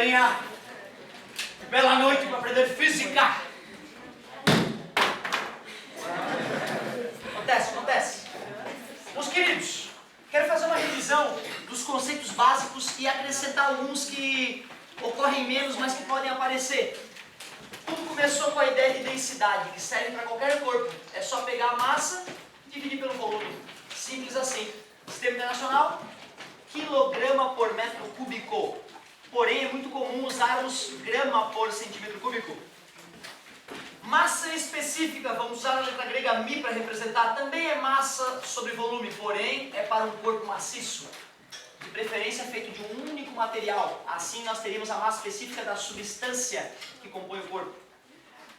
galerinha! Que bela noite para aprender física! Acontece. Meus queridos, quero fazer uma revisão dos conceitos básicos e acrescentar alguns que ocorrem menos, mas que podem aparecer. Tudo começou com a ideia de densidade, que serve para qualquer corpo. É só pegar a massa e dividir pelo volume. Simples assim. Sistema internacional, quilograma por metro cúbico. Porém, é muito comum usarmos grama por centímetro cúbico. Massa específica, vamos usar a letra grega mi para representar, também é massa sobre volume, porém é para um corpo maciço. De preferência feito de um único material. Assim nós teríamos a massa específica da substância que compõe o corpo.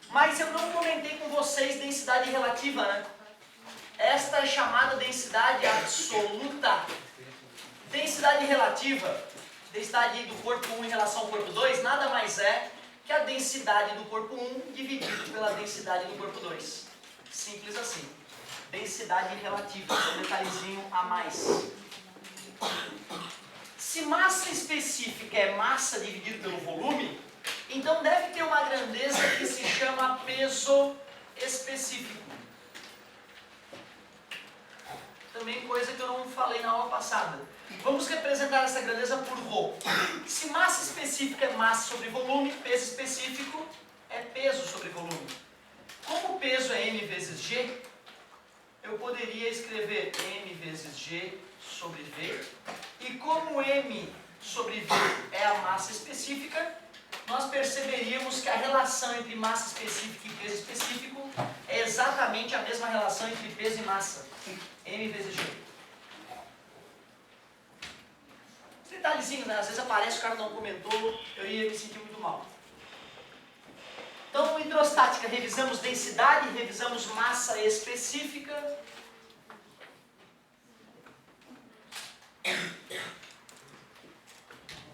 Mas eu não comentei com vocês densidade relativa, né? Esta é chamada densidade absoluta. Densidade relativa, densidade do corpo 1 em relação ao corpo 2, nada mais é que a densidade do corpo 1 dividido pela densidade do corpo 2. Simples assim. Densidade relativa, um detalhezinho a mais. Se massa específica é massa dividido pelo volume, então deve ter uma grandeza que se chama peso específico. Também coisa que eu não falei na aula passada. Vamos representar essa grandeza por ρ. Se massa específica é massa sobre volume, peso específico é peso sobre volume. Como o peso é m vezes g, eu poderia escrever m vezes g sobre v. E como m sobre v é a massa específica, nós perceberíamos que a relação entre massa específica e peso específico é exatamente a mesma relação entre peso e massa. M vezes G. Esse detalhezinho, né? Às vezes aparece, o cara não comentou, eu ia me sentir muito mal. Então, hidrostática, revisamos densidade, revisamos massa específica.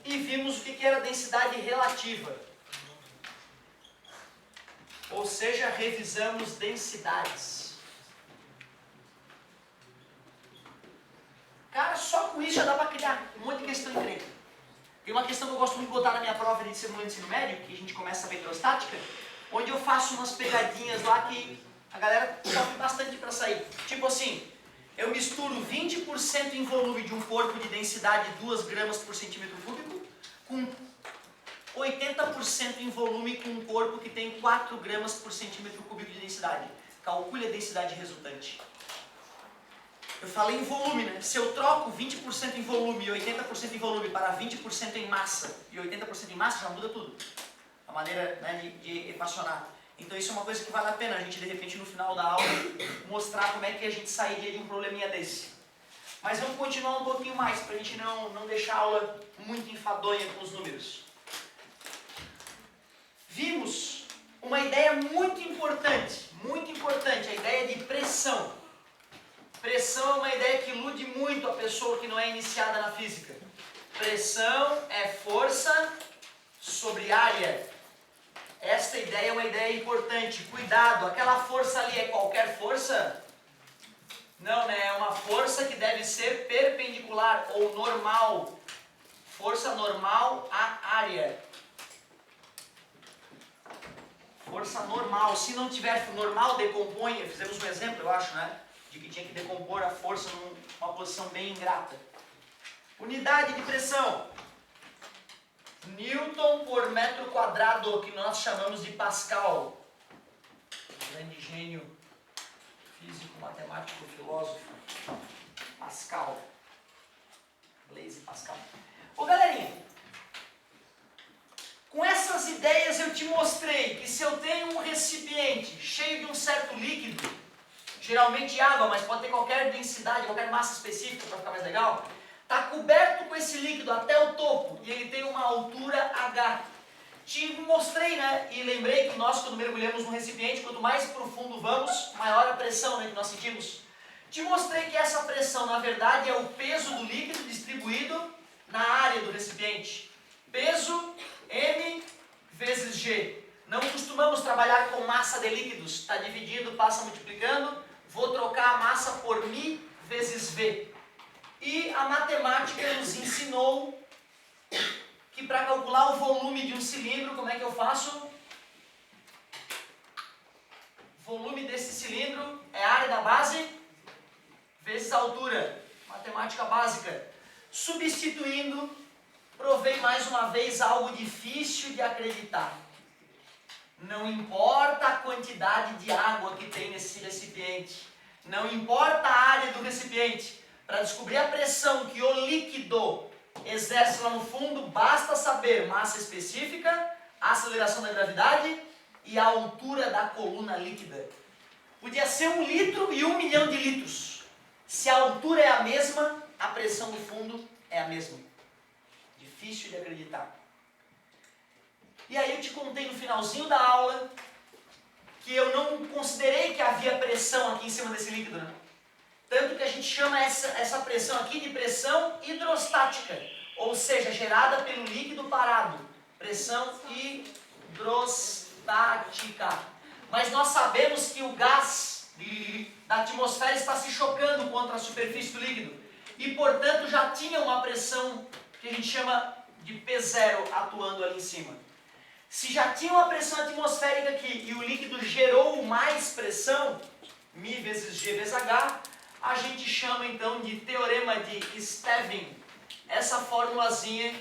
E vimos o que era densidade relativa. Ou seja, revisamos densidades. Cara, só com isso já dá para criar um monte de questão encrenca. Tem uma questão que eu gosto muito de botar na minha prova de ensino médio, que a gente começa a saber hidrostática, onde eu faço umas pegadinhas lá que a galera sofre bastante para sair. Tipo assim, eu misturo 20% em volume de um corpo de densidade 2 gramas por centímetro cúbico, com 80% em volume com um corpo que tem 4 gramas por centímetro cúbico de densidade. Calcule a densidade resultante. Eu falei em volume, né? Se eu troco 20% em volume e 80% em volume para 20% em massa e 80% em massa, já muda tudo. A maneira, né, de equacionar. Então isso é uma coisa que vale a pena a gente, de repente, no final da aula, mostrar como é que a gente sairia de um probleminha desse. Mas vamos continuar um pouquinho mais, para a gente não deixar a aula muito enfadonha com os números. Vimos uma ideia muito importante, a ideia de pressão. Pressão é uma ideia que ilude muito a pessoa que não é iniciada na física. Pressão é força sobre área. Esta ideia é uma ideia importante. Cuidado, aquela força ali é qualquer força? Não, né? É uma força que deve ser perpendicular ou normal. Força normal à área. Força normal. Se não tiver normal, decompõe. Fizemos um exemplo, eu acho, né? De que tinha que decompor a força numa posição bem ingrata. Unidade de pressão. Newton por metro quadrado, que nós chamamos de Pascal. Grande gênio físico, matemático, filósofo. Pascal. Blaise Pascal. Ô galerinha, com essas ideias eu te mostrei que se eu tenho um recipiente cheio de um certo líquido, geralmente água, mas pode ter qualquer densidade, qualquer massa específica para ficar mais legal, está coberto com esse líquido até o topo e ele tem uma altura H. Te mostrei, né? E lembrei que nós, quando mergulhamos no recipiente, quanto mais profundo vamos, maior a pressão, né, que nós sentimos. Te mostrei que essa pressão, na verdade, é o peso do líquido distribuído na área do recipiente. Peso M vezes G. Não costumamos trabalhar com massa de líquidos. Está dividindo, passa multiplicando. Vou trocar a massa por μ vezes V. E a matemática nos ensinou que que para calcular o volume de um cilindro, como é que eu faço? Volume desse cilindro é a área da base vezes a altura. Matemática básica. Substituindo, provei mais uma vez algo difícil de acreditar. Não importa a quantidade de água que tem nesse recipiente, não importa a área do recipiente, para descobrir a pressão que o líquido exerce lá no fundo, basta saber massa específica, aceleração da gravidade e a altura da coluna líquida. Podia ser 1 litro e 1 milhão de litros. Se a altura é a mesma, a pressão no fundo é a mesma. Difícil de acreditar. E aí eu te contei no finalzinho da aula que eu não considerei que havia pressão aqui em cima desse líquido, né? Tanto que a gente chama essa pressão aqui de pressão hidrostática, ou seja, gerada pelo líquido parado. Pressão hidrostática. Mas nós sabemos que o gás da atmosfera está se chocando contra a superfície do líquido. E, portanto, já tinha uma pressão que a gente chama de P0 atuando ali em cima. Se já tinha uma pressão atmosférica aqui e o líquido gerou mais pressão, μ vezes G vezes H, a gente chama então de teorema de Stevin, essa formulazinha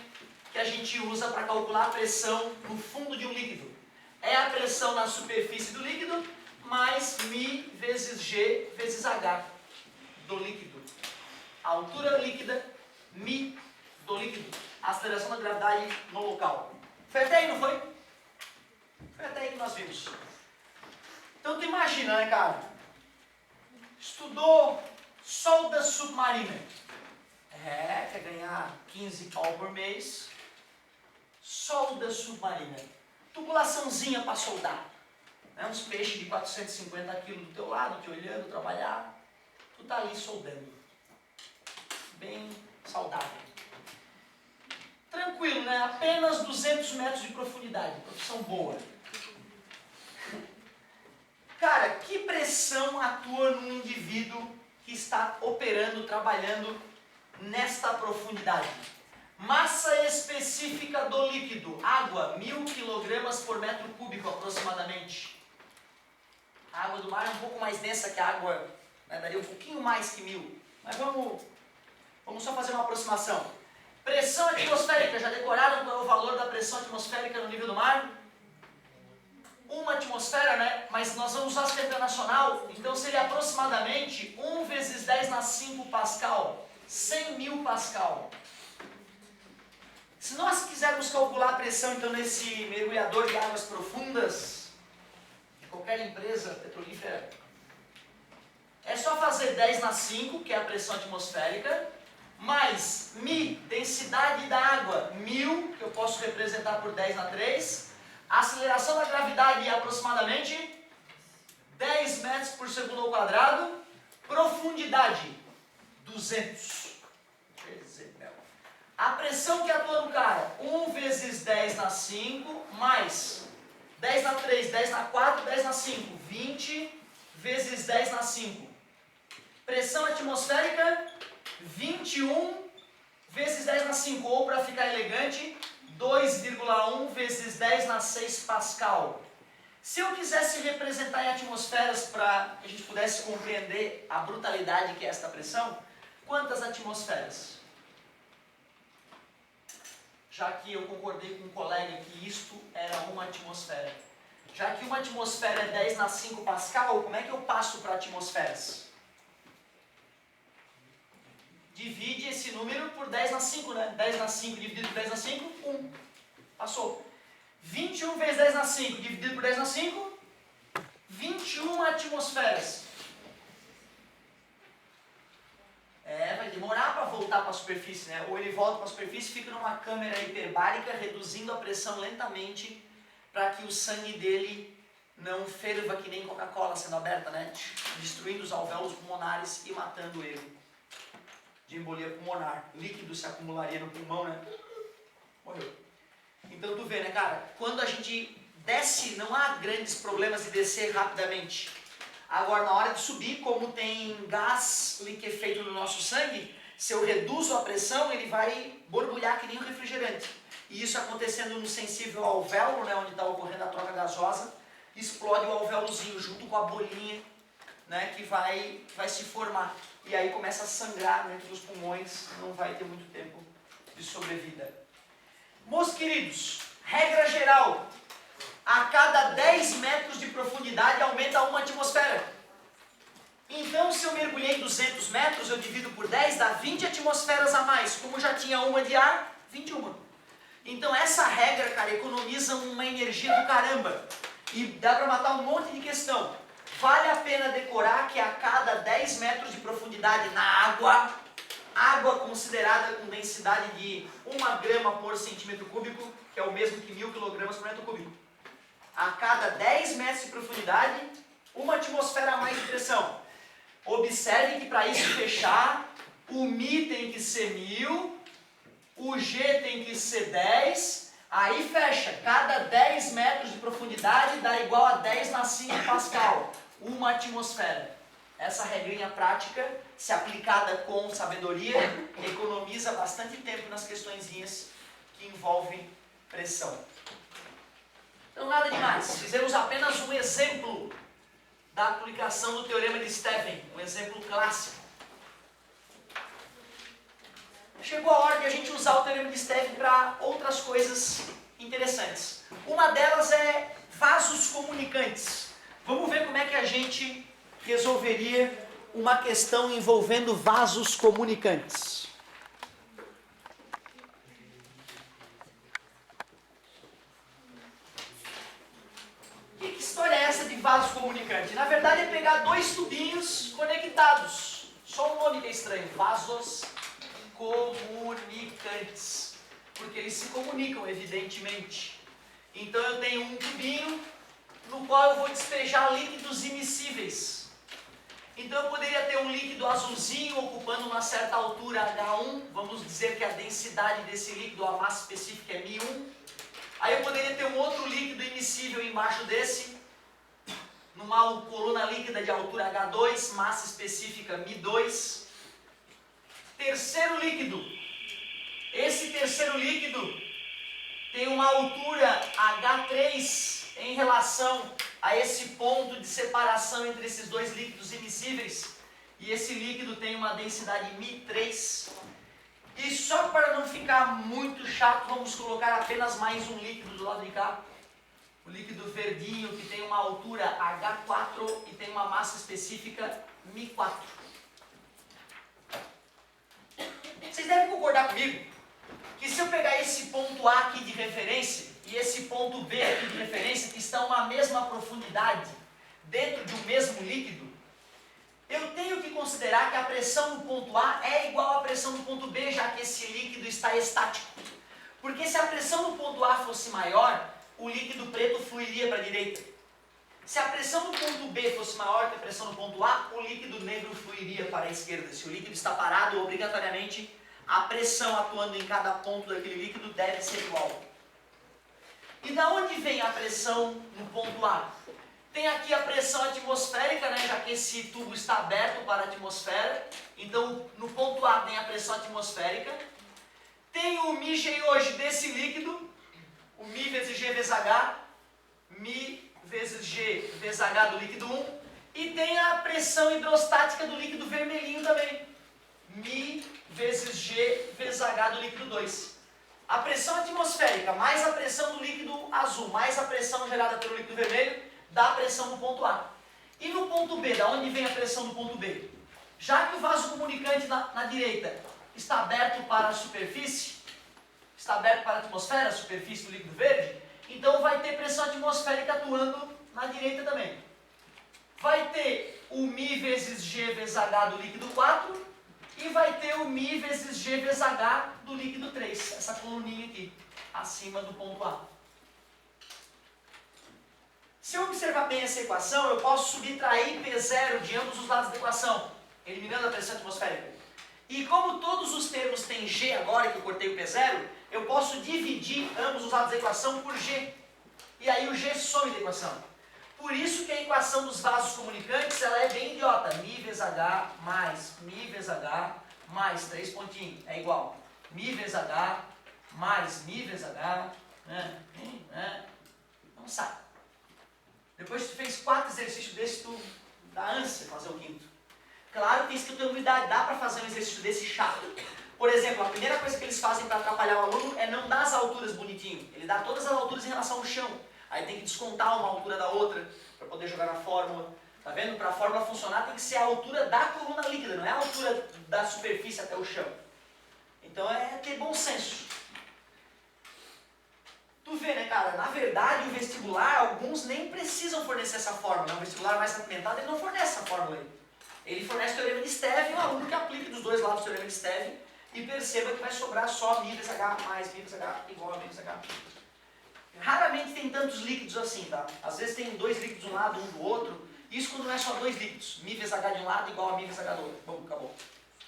que a gente usa para calcular a pressão no fundo de um líquido. É a pressão na superfície do líquido mais μ vezes G vezes H do líquido. A altura líquida, μ do líquido. A aceleração da gravidade no local. Foi até aí, não foi? Foi até aí que nós vimos. Então tu imagina, né, cara? Estudou solda submarina. Quer ganhar 15 pau por mês. Solda submarina. Tubulaçãozinha para soldar. Né? Uns peixes de 450 quilos do teu lado, te olhando, trabalhar. Tu tá ali soldando. Bem saudável. Tranquilo, né? Apenas 200 metros de profundidade. Profissão boa. Cara, que pressão atua num indivíduo que está operando, trabalhando nesta profundidade? Massa específica do líquido, água, 1000 kg por metro cúbico aproximadamente. A água do mar é um pouco mais densa que a água, né, daria um pouquinho mais que 1000. Mas vamos só fazer uma aproximação. Pressão atmosférica, já decoraram qual é o valor da pressão atmosférica no nível do mar? 1 atmosfera, né? Mas nós vamos usar a escala internacional, então seria aproximadamente 1 vezes 10 na 5 Pascal, 100 mil Pascal. Se nós quisermos calcular a pressão então nesse mergulhador de águas profundas, de qualquer empresa petrolífera, é só fazer 10 na 5, que é a pressão atmosférica, mais μ, densidade da água, 1000, que eu posso representar por 10 na 3, a aceleração da gravidade é aproximadamente 10 metros por segundo ao quadrado, profundidade 200. A pressão que atua no cara, 1 vezes 10 na 5, mais 10 na 3, 10 na 4, 10 na 5, 20 vezes 10 na 5. Pressão atmosférica, 21 vezes 10 na 5, ou para ficar elegante, 2,1 vezes 10 na 6 Pascal. Se eu quisesse representar em atmosferas para que a gente pudesse compreender a brutalidade que é esta pressão, quantas atmosferas? Já que eu concordei com um colega que isto era uma atmosfera. Já que uma atmosfera é 10 na 5 Pascal, como é que eu passo para atmosferas? Divide esse número por 10 na 5, né? 10 na 5 dividido por 10 na 5, 1. Passou. 21 vezes 10 na 5 dividido por 10 na 5, 21 atmosferas. Vai demorar para voltar para a superfície, né? Ou ele volta para a superfície e fica numa câmera hiperbárica, reduzindo a pressão lentamente, para que o sangue dele não ferva que nem Coca-Cola sendo aberta, né? Destruindo os alvéolos pulmonares e matando ele. De embolia pulmonar. Líquido se acumularia no pulmão, né? Morreu. Então tu vê, né, cara? Quando a gente desce, não há grandes problemas de descer rapidamente. Agora, na hora de subir, como tem gás liquefeito no nosso sangue, se eu reduzo a pressão, ele vai borbulhar que nem um refrigerante. e isso acontecendo no sensível alvéolo, né, onde está ocorrendo a troca gasosa, explode o alvéolozinho junto com a bolinha, né, que vai se formar. E aí começa a sangrar dentro dos pulmões, não vai ter muito tempo de sobrevida. Meus queridos, regra geral, a cada 10 metros de profundidade aumenta 1 atmosfera. Então, se eu mergulhei 200 metros, eu divido por 10, dá 20 atmosferas a mais. Como já tinha uma de ar, 21. Então, essa regra, cara, economiza uma energia do caramba. E dá para matar um monte de questão. Vale a pena decorar que a cada 10 metros de profundidade na água, água considerada com densidade de 1 grama por centímetro cúbico, que é o mesmo que 1000 quilogramas por metro cúbico. A cada 10 metros de profundidade, 1 atmosfera a mais de pressão. Observe que para isso fechar, o Mi tem que ser 1000, o G tem que ser 10, aí fecha. Cada 10 metros de profundidade dá igual a 10 na 5 Pascal, 1 atmosfera. Essa regrinha prática, se aplicada com sabedoria, economiza bastante tempo nas questõezinhas que envolvem pressão. Então nada demais, fizemos apenas um exemplo da aplicação do Teorema de Stephen, um exemplo clássico. Chegou a hora de a gente usar o Teorema de Stephen para outras coisas interessantes. Uma delas é vasos comunicantes. Vamos ver como é que a gente resolveria uma questão envolvendo vasos comunicantes. Que história é essa de vasos comunicantes? Na verdade é pegar 2 tubinhos conectados. Só o nome que é estranho, vasos comunicantes. Porque eles se comunicam, evidentemente. Então eu tenho um tubinho no qual eu vou despejar líquidos imissíveis. Então eu poderia ter um líquido azulzinho ocupando uma certa altura H1. Vamos dizer que a densidade desse líquido, a massa específica é μ1. Aí eu poderia ter um outro líquido imissível embaixo desse, numa coluna líquida de altura H2, massa específica μ2. Terceiro líquido. Esse terceiro líquido tem uma altura H3 em relação a esse ponto de separação entre esses 2 líquidos imissíveis. E esse líquido tem uma densidade μ3. E só para não ficar muito chato, vamos colocar apenas mais um líquido do lado de cá. O líquido verdinho, que tem uma altura H4 e tem uma massa específica μ4. Vocês devem concordar comigo que se eu pegar esse ponto A aqui de referência e esse ponto B aqui de referência, que estão à mesma profundidade, dentro de um mesmo líquido, eu tenho que considerar que a pressão no ponto A é igual à pressão no ponto B, já que esse líquido está estático. Porque se a pressão no ponto A fosse maior, o líquido preto fluiria para a direita. Se a pressão no ponto B fosse maior que a pressão no ponto A, o líquido negro fluiria para a esquerda. Se o líquido está parado, obrigatoriamente, a pressão atuando em cada ponto daquele líquido deve ser igual. E da onde vem a pressão no ponto A? Tem aqui a pressão atmosférica, né, já que esse tubo está aberto para a atmosfera. Então, no ponto A tem a pressão atmosférica. Tem o μg hoje desse líquido, o μ vezes G vezes H, μ vezes G vezes H do líquido 1. E tem a pressão hidrostática do líquido vermelhinho também, μ vezes G vezes H do líquido 2. A pressão atmosférica mais a pressão do líquido azul, mais a pressão gerada pelo líquido vermelho, dá a pressão no ponto A. E no ponto B, da onde vem a pressão do ponto B? Já que o vaso comunicante na direita está aberto para a superfície, está aberto para a atmosfera, a superfície do líquido verde, então vai ter pressão atmosférica atuando na direita também. Vai ter o μ vezes G vezes H do líquido 4 e vai ter o μ vezes G vezes H do líquido 3, essa coluninha aqui, acima do ponto A. Se eu observar bem essa equação, eu posso subtrair P0 de ambos os lados da equação, eliminando a pressão atmosférica. E como todos os termos têm G agora, que eu cortei o P0, eu posso dividir ambos os lados da equação por G. E aí o G some da equação. Por isso que a equação dos vasos comunicantes ela é bem idiota. μ vezes H mais μ vezes H mais 3 pontinhos é igual. μ vezes H mais mi vezes H, não sai. Depois que tu fez 4 exercícios desses, tu dá ânsia fazer o quinto. Claro que isso que tu tem habilidade, dá para fazer um exercício desse chato. Por exemplo, a primeira coisa que eles fazem para atrapalhar o aluno é não dar as alturas bonitinho. Ele dá todas as alturas em relação ao chão. Aí tem que descontar uma altura da outra para poder jogar na fórmula. Tá vendo? Para a fórmula funcionar tem que ser a altura da coluna líquida, não é a altura da superfície até o chão. Então é ter bom senso. Tu vê, né, cara? Na verdade, o vestibular, alguns nem precisam fornecer essa fórmula. O vestibular mais apimentado, ele não fornece essa fórmula aí. Ele fornece o teorema de Stevin, o aluno que aplique dos dois lados o teorema de Stevin e perceba que vai sobrar só mi vezes H mais mi vezes H igual a mi vezes H. Raramente tem tantos líquidos assim, tá? Às vezes tem 2 líquidos de um lado, um do outro. Isso quando não é só 2 líquidos. Mi vezes H de um lado igual a mi vezes H do outro. Bom, acabou.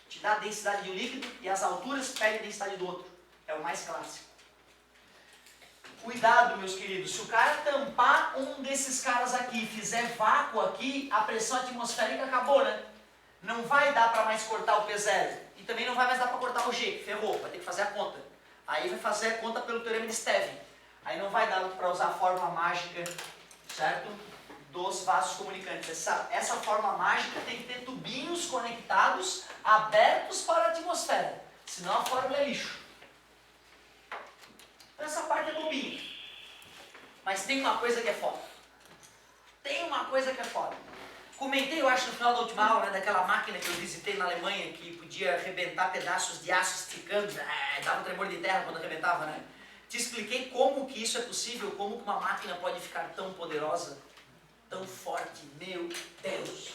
Te dá a densidade de um líquido e as alturas pegam a densidade do outro. É o mais clássico. Cuidado, meus queridos. Se o cara tampar um desses caras aqui e fizer vácuo aqui, a pressão atmosférica acabou, né? Não vai dar para mais cortar o P0. E também não vai mais dar para cortar o G. Ferrou. Vai ter que fazer a conta. Aí vai fazer a conta pelo teorema de Stevin. Aí não vai dar para usar a fórmula mágica, certo? Dos vasos comunicantes. Essa fórmula mágica tem que ter tubinhos conectados, abertos para a atmosfera. Senão a fórmula é lixo. Então essa parte é bobinha. Mas tem uma coisa que é foda. Tem uma coisa que é foda. Comentei, eu acho, no final da última aula, né, daquela máquina que eu visitei na Alemanha, que podia arrebentar pedaços de aço esticando, dava um tremor de terra quando arrebentava, né? Te expliquei como que isso é possível, como que uma máquina pode ficar tão poderosa, tão forte. Meu Deus!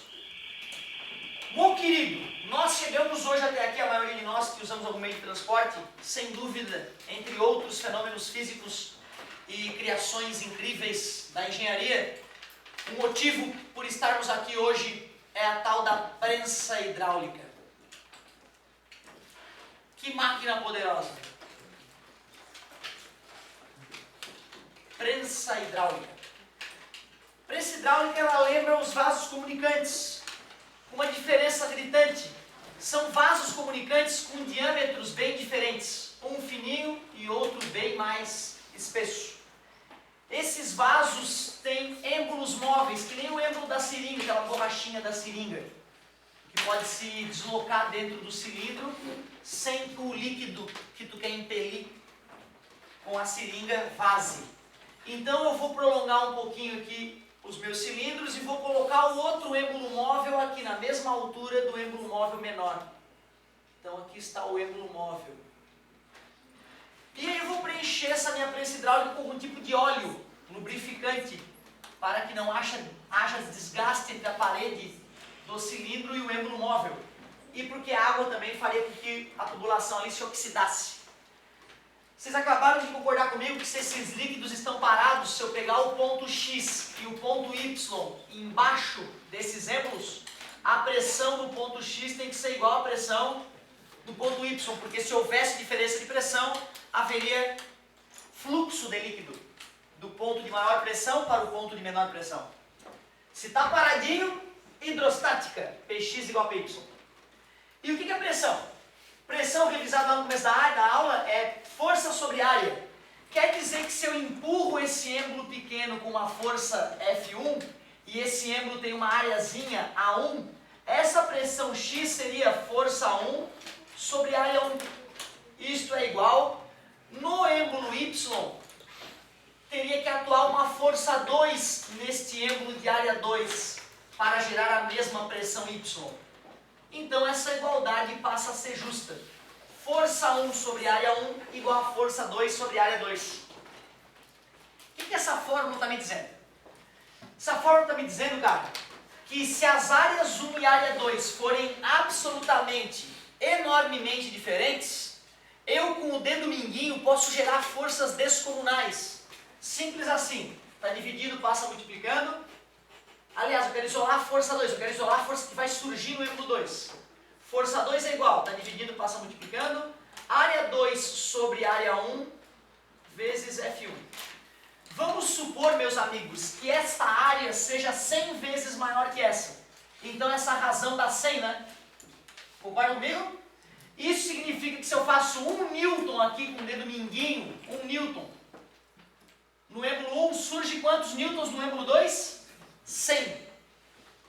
Bom, querido, nós chegamos hoje até aqui, a maioria de nós que usamos algum meio de transporte, sem dúvida, entre outros fenômenos físicos e criações incríveis da engenharia, o motivo por estarmos aqui hoje é a tal da prensa hidráulica. Que máquina poderosa! Prensa hidráulica. Prensa hidráulica, ela lembra os vasos comunicantes. Uma diferença gritante. São vasos comunicantes com diâmetros bem diferentes. Um fininho e outro bem mais espesso. Esses vasos têm êmbolos móveis, que nem o êmbolo da seringa, aquela borrachinha da seringa, que pode se deslocar dentro do cilindro sem que o líquido que tu quer impelir com a seringa vaze. Então eu vou prolongar um pouquinho aqui os meus cilindros e vou colocar o outro êmbolo móvel aqui na mesma altura do êmbolo móvel menor. Então aqui está o êmbolo móvel. E aí eu vou preencher essa minha prensa hidráulica com algum tipo de óleo lubrificante para que não haja desgaste entre a parede do cilindro e o êmbolo móvel. E porque a água também faria com que a tubulação ali se oxidasse. Vocês acabaram de concordar comigo que se esses líquidos estão parados, se eu pegar o ponto X e o ponto Y embaixo desses êmbolos, a pressão do ponto X tem que ser igual à pressão do ponto Y, porque se houvesse diferença de pressão, haveria fluxo de líquido do ponto de maior pressão para o ponto de menor pressão. Se está paradinho, hidrostática, Px igual a Py. E o que é pressão? Pressão, revisada lá no começo da aula, é força sobre área. Quer dizer que se eu empurro esse êmbolo pequeno com uma força F1, e esse êmbolo tem uma areazinha A1, essa pressão X seria força 1 sobre área 1. Isto é igual, no êmbolo Y, teria que atuar uma força 2 neste êmbolo de área 2, para gerar a mesma pressão Y. Então essa igualdade passa a ser justa. Força 1 sobre área 1 igual a força 2 sobre área 2. O que essa fórmula está me dizendo? Essa fórmula está me dizendo, cara, que se as áreas 1 e área 2 forem absolutamente, enormemente diferentes, eu com o dedo mindinho posso gerar forças descomunais. Simples assim. Está dividido, passa multiplicando. Aliás, eu quero isolar a força 2, eu quero isolar a força que vai surgir no êmbolo 2. Força 2 é igual, está dividido, passa multiplicando. Área 2 sobre área 1 vezes F1. Vamos supor, meus amigos, que esta área seja 100 vezes maior que essa. Então essa razão dá 100, né? Concorda comigo? Isso significa que se eu faço 1 newton aqui com o dedo mindinho, 1 newton, no êmbulo 1 surge quantos newtons no êmbulo 2? 100.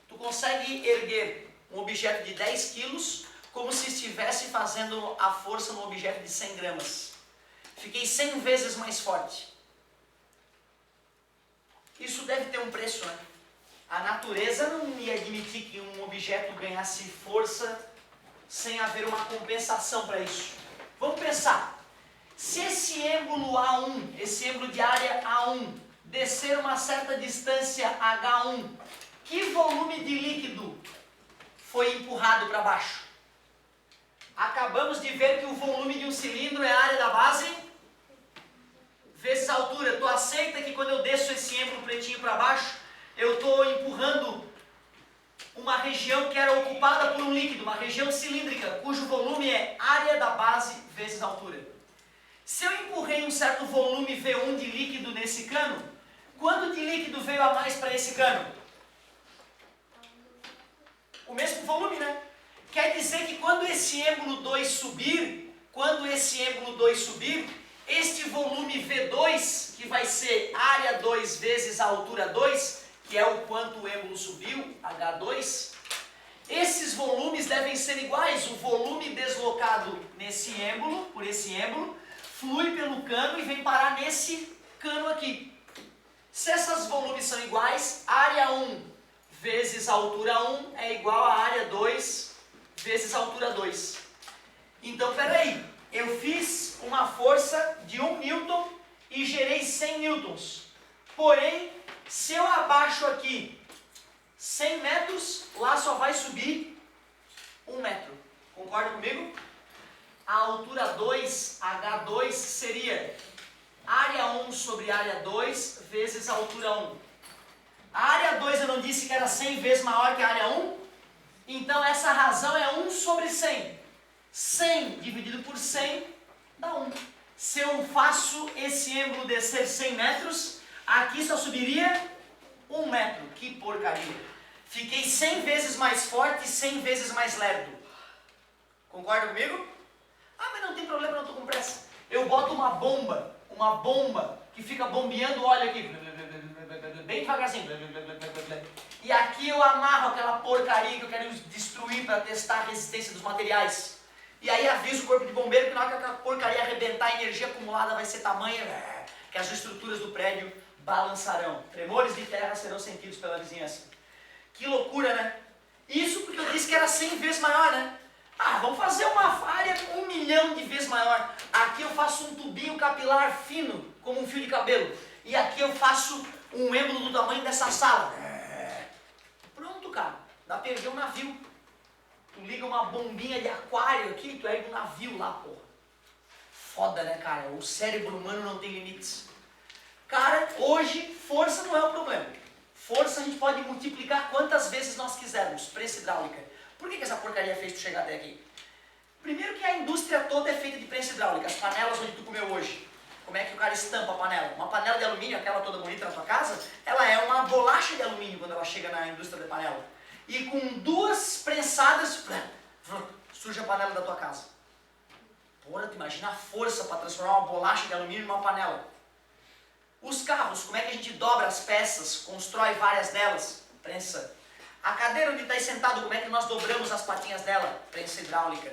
Tu consegue erguer um objeto de 10 quilos como se estivesse fazendo a força no objeto de 100 gramas. Fiquei 100 vezes mais forte. Isso deve ter um preço, né? A natureza não ia admitir que um objeto ganhasse força sem haver uma compensação para isso. Vamos pensar. Se esse êmbulo A1, esse êmbulo de área A1, descer uma certa distância H1, que volume de líquido foi empurrado para baixo? Acabamos de ver que o volume de um cilindro é a área da base vezes a altura. Tu aceita que quando eu desço esse êmbulo pretinho para baixo, eu estou empurrando uma região que era ocupada por um líquido, uma região cilíndrica, cujo volume é área da base vezes a altura. Se eu empurrei um certo volume V1 de líquido nesse cano, quanto de líquido veio a mais para esse cano? O mesmo volume, né? Quer dizer que quando esse êmbulo 2 subir, este volume V2, que vai ser área 2 vezes a altura 2, que é o quanto o êmbulo subiu, H2, esses volumes devem ser iguais. O volume deslocado nesse êmbulo, por esse êmbulo, flui pelo cano e vem parar nesse cano aqui. Se esses volumes são iguais, área 1 vezes a altura 1 é igual a área 2 vezes a altura 2. Então, peraí, eu fiz uma força de 1 newton e gerei 100 newtons. Porém, se eu abaixo aqui 100 metros, lá só vai subir 1 metro. Concorda comigo? A altura 2, H2, seria área 1 sobre área 2 vezes a altura 1. A área 2 eu não disse que era 100 vezes maior que a área 1? Então essa razão é 1 sobre 100. 100 dividido por 100 dá 1. Se eu faço esse êmbulo descer 100 metros, aqui só subiria 1 metro. Que porcaria. Fiquei 100 vezes mais forte e 100 vezes mais lerdo. Concorda comigo? Ah, mas não tem problema, não estou com pressa. Eu boto uma bomba que fica bombeando óleo aqui, bem devagarzinho. E aqui eu amarro aquela porcaria que eu quero destruir para testar a resistência dos materiais. E aí aviso o corpo de bombeiro que na hora que aquela porcaria arrebentar, a energia acumulada vai ser tamanha que as estruturas do prédio balançarão. Tremores de terra serão sentidos pela vizinhança. Que loucura, né? Isso porque eu disse que era 100 vezes maior, né? Ah, vamos fazer uma área 1 milhão de vezes maior. Aqui eu faço um tubinho capilar fino, como um fio de cabelo. E aqui eu faço um êmbulo do tamanho dessa sala. Pronto, cara. Dá pra erguer um navio. Tu liga uma bombinha de aquário aqui, tu ergue um navio lá, porra. Foda, né, cara? O cérebro humano não tem limites. Cara, hoje, força não é o problema. Força a gente pode multiplicar quantas vezes nós quisermos. Prensa hidráulica. Por que essa porcaria fez tu chegar até aqui? Primeiro que a indústria toda é feita de prensa hidráulica. As panelas onde tu comeu hoje. Como é que o cara estampa a panela? Uma panela de alumínio, aquela toda bonita na tua casa, ela é uma bolacha de alumínio quando ela chega na indústria de panela. E com 2 prensadas, surge a panela da tua casa. Porra, tu imagina a força para transformar uma bolacha de alumínio numa panela. Os carros, como é que a gente dobra as peças, constrói várias delas? Prensa. A cadeira onde está sentado, como é que nós dobramos as patinhas dela? Prensa hidráulica.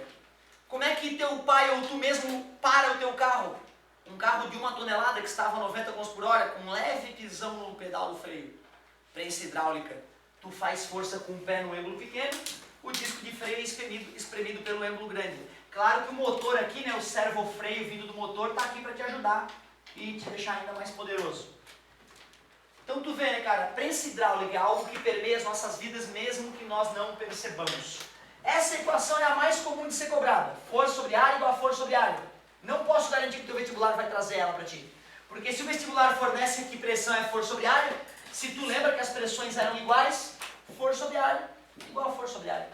Como é que teu pai ou tu mesmo para o teu carro? Um carro de 1 tonelada que estava a 90 km por hora, com um leve pisão no pedal do freio. Prensa hidráulica. Tu faz força com o pé no êmbulo pequeno, o disco de freio é espremido pelo êmbulo grande. Claro que o motor aqui, né, o servofreio vindo do motor, está aqui para te ajudar e te deixar ainda mais poderoso. Então tu vê, né, cara, prensa hidráulica é algo que permeia as nossas vidas mesmo que nós não percebamos. Essa equação é a mais comum de ser cobrada. Força sobre área igual a força sobre área. Não posso garantir que o teu vestibular vai trazer ela para ti. Porque se o vestibular fornece que pressão é força sobre área, se tu lembra que as pressões eram iguais, força sobre área igual a força sobre área.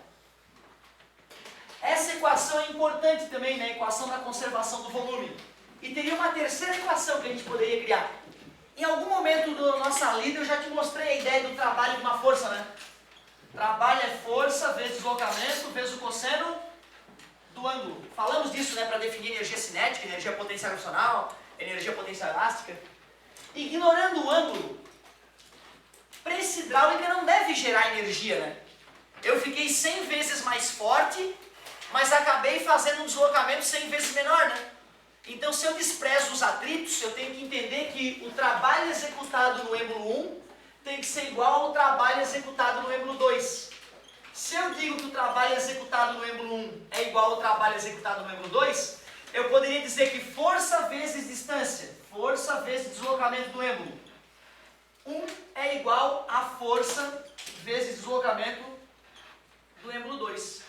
Essa equação é importante também, né? A equação da conservação do volume. E teria uma terceira equação que a gente poderia criar. Em algum momento da nossa lida eu já te mostrei a ideia do trabalho de uma força, né? Trabalho é força vezes deslocamento vezes o cosseno do ângulo. Falamos disso, né, para definir energia cinética, energia potencial gravitacional, energia potencial elástica. Ignorando o ângulo, pressa hidráulica não deve gerar energia, né? Eu fiquei 100 vezes mais forte, mas acabei fazendo um deslocamento 100 vezes menor, né? Então, se eu desprezo os atritos, eu tenho que entender que o trabalho executado no êmbolo 1 tem que ser igual ao trabalho executado no êmbolo 2. Se eu digo que o trabalho executado no êmbolo 1 é igual ao trabalho executado no êmbolo 2, eu poderia dizer que força vezes distância, força vezes deslocamento do êmbolo 1 é igual a força vezes deslocamento do êmbolo 2.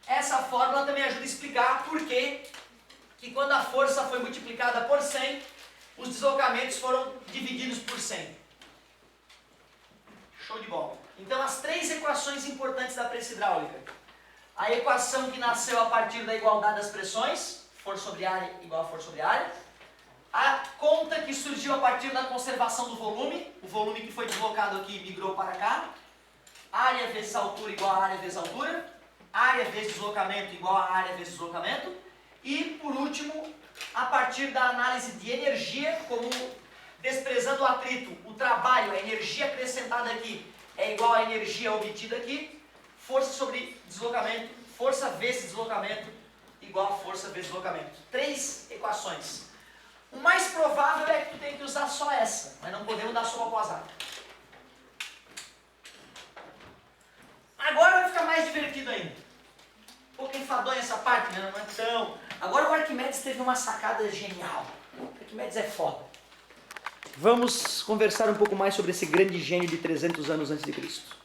Essa fórmula também ajuda a explicar por que quando a força foi multiplicada por 100, os deslocamentos foram divididos por 100. Show de bola. Então, as três equações importantes da pressa hidráulica. A equação que nasceu a partir da igualdade das pressões, força sobre área igual a força sobre área. A conta que surgiu a partir da conservação do volume, o volume que foi deslocado aqui migrou para cá. Área vezes altura igual a área vezes altura. Área vezes deslocamento igual a área vezes deslocamento. E, por último, a partir da análise de energia, como desprezando o atrito, o trabalho, a energia acrescentada aqui é igual à energia obtida aqui, força sobre deslocamento, força vezes deslocamento igual a força vezes deslocamento. Três equações. O mais provável é que tu tenha que usar só essa, mas não podemos dar só após área. Agora vai ficar mais divertido ainda. Um pouco enfadonha essa parte, né? Não é tão... Agora o Arquimedes teve uma sacada genial. O Arquimedes é foda. Vamos conversar um pouco mais sobre esse grande gênio de 300 anos antes de Cristo.